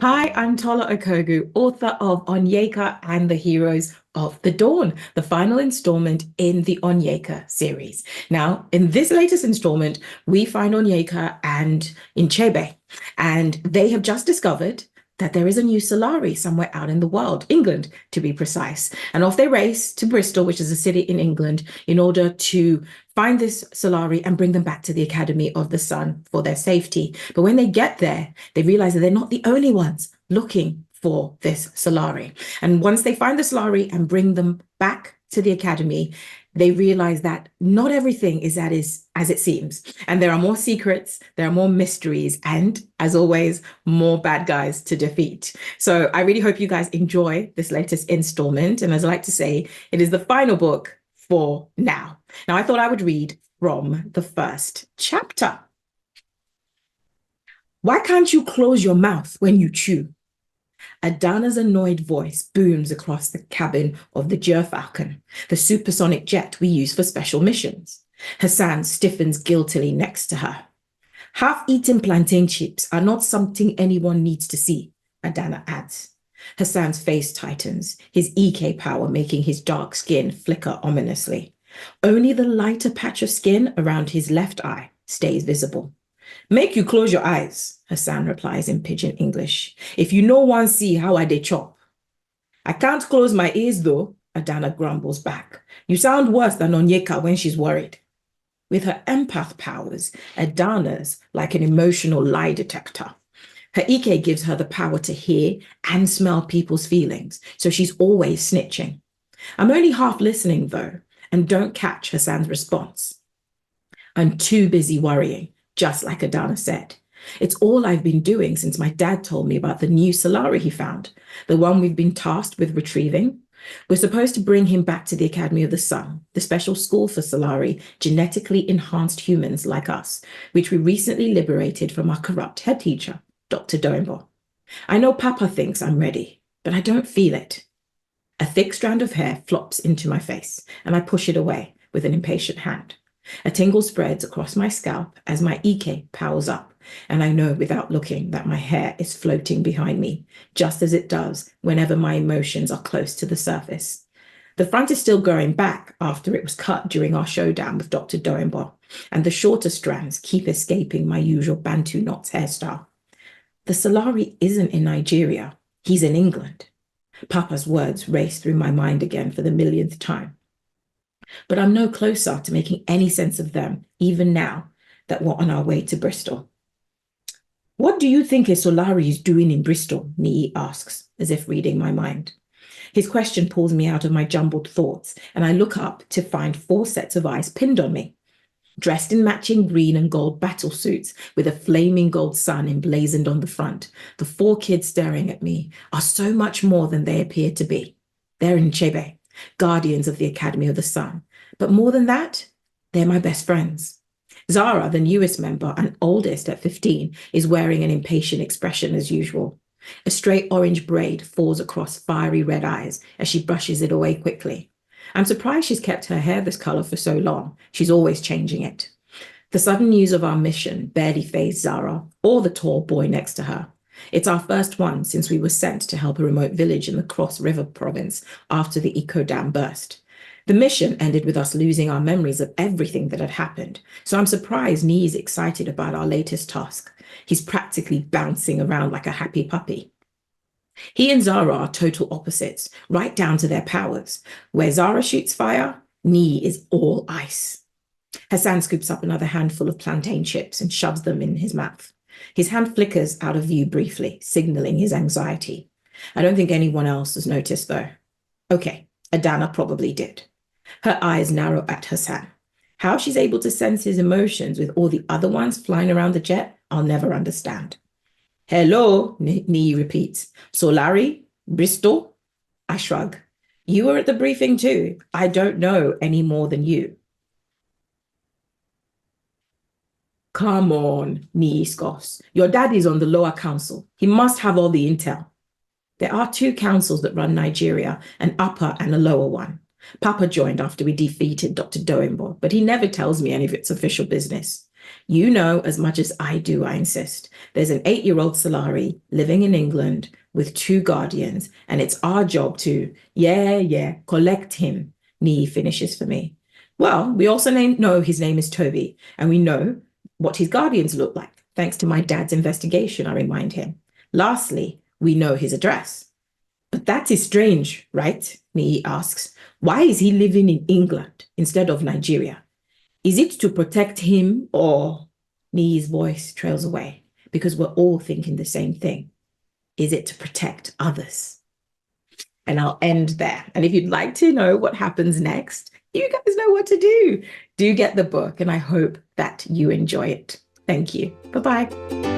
Hi, I'm Tola Okogwu, author of Onyeka and the Heroes of the Dawn, the final installment in the Onyeka series. Now, in this latest installment, we find Onyeka and Inchebe, and they have just discovered that there is a new Solari somewhere out in the world, England to be precise. And off they race to Bristol, which is a city in England, in order to find this Solari and bring them back to the Academy of the Sun for their safety. But when they get there, they realize that they're not the only ones looking for this Solari. And once they find the Solari and bring them back to the Academy, they realize that not everything is as it seems. And there are more secrets, there are more mysteries, and as always, more bad guys to defeat. So I really hope you guys enjoy this latest installment. And as I like to say, it is the final book for now. Now, I thought I would read from the first chapter. Why can't you close your mouth when you chew? Adana's annoyed voice booms across the cabin of the Falcon, the supersonic jet we use for special missions. Hassan stiffens guiltily next to her. Half-eaten plantain chips are not something anyone needs to see, Adana adds. Hassan's face tightens, his EK power making his dark skin flicker ominously. Only the lighter patch of skin around his left eye stays visible. Make you close your eyes, Hassan replies in pidgin English. If you no one see how I dey chop. I can't close my ears though, Adana grumbles back. You sound worse than Onyeka when she's worried. With her empath powers, Adana's like an emotional lie detector. Her EK gives her the power to hear and smell people's feelings, so she's always snitching. I'm only half listening though, and don't catch Hassan's response. I'm too busy worrying, just like Adana said. It's all I've been doing since my dad told me about the new Solari he found, the one we've been tasked with retrieving. We're supposed to bring him back to the Academy of the Sun, the special school for Solari, genetically enhanced humans like us, which we recently liberated from our corrupt head teacher, Dr. Doimbo. I know Papa thinks I'm ready, but I don't feel it. A thick strand of hair flops into my face, and I push it away with an impatient hand. A tingle spreads across my scalp as my EK powers up, and I know without looking that my hair is floating behind me, just as it does whenever my emotions are close to the surface. The front is still growing back after it was cut during our showdown with Dr. Doimbo, and the shorter strands keep escaping my usual Bantu knots hairstyle. The Solari isn't in Nigeria, he's in England. Papa's words race through my mind again for the millionth time. But I'm no closer to making any sense of them, even now that we're on our way to Bristol. What do you think a Solari is doing in Bristol? Nii asks, as if reading my mind. His question pulls me out of my jumbled thoughts, and I look up to find 4 sets of eyes pinned on me. Dressed in matching green and gold battle suits with a flaming gold sun emblazoned on the front, the 4 kids staring at me are so much more than they appear to be. They're in Chebe, guardians of the Academy of the Sun. But more than that, they're my best friends. Zara, the newest member and oldest at 15, is wearing an impatient expression as usual. A straight orange braid falls across fiery red eyes as she brushes it away quickly. I'm surprised she's kept her hair this color for so long. She's always changing it. The sudden news of our mission barely fazed Zara or the tall boy next to her. It's our first one since we were sent to help a remote village in the Cross River province after the Eco Dam burst. The mission ended with us losing our memories of everything that had happened, so I'm surprised Nee is excited about our latest task. He's practically bouncing around like a happy puppy. He and Zara are total opposites, right down to their powers. Where Zara shoots fire, Nee is all ice. Hassan scoops up another handful of plantain chips and shoves them in his mouth. His hand flickers out of view briefly, signaling his anxiety. I don't think anyone else has noticed, though. Okay, Adana probably did. Her eyes narrow at Hassan. How she's able to sense his emotions with all the other ones flying around the jet, I'll never understand. Hello, Nee repeats. Solari? Bristol? I shrug. You were at the briefing too. I don't know any more than you. Come on, Nee scoffs. Your daddy's on the lower council. He must have all the intel. There are 2 councils that run Nigeria, an upper and a lower one. Papa joined after we defeated Dr. Doimbo, but he never tells me any of its official business. You know as much as I do, I insist. There's an 8-year-old Solari living in England with 2 guardians, and it's our job to, collect him. Nii finishes for me. Well, we also know his name is Toby, and we know what his guardians look like, thanks to my dad's investigation, I remind him. Lastly, we know his address. But that is strange, right? Nii asks. Why is he living in England instead of Nigeria? Is it to protect him or... Nii's voice trails away because we're all thinking the same thing. Is it to protect others? And I'll end there. And if you'd like to know what happens next, you guys know what to do. Do get the book, and I hope that you enjoy it. Thank you. Bye-bye.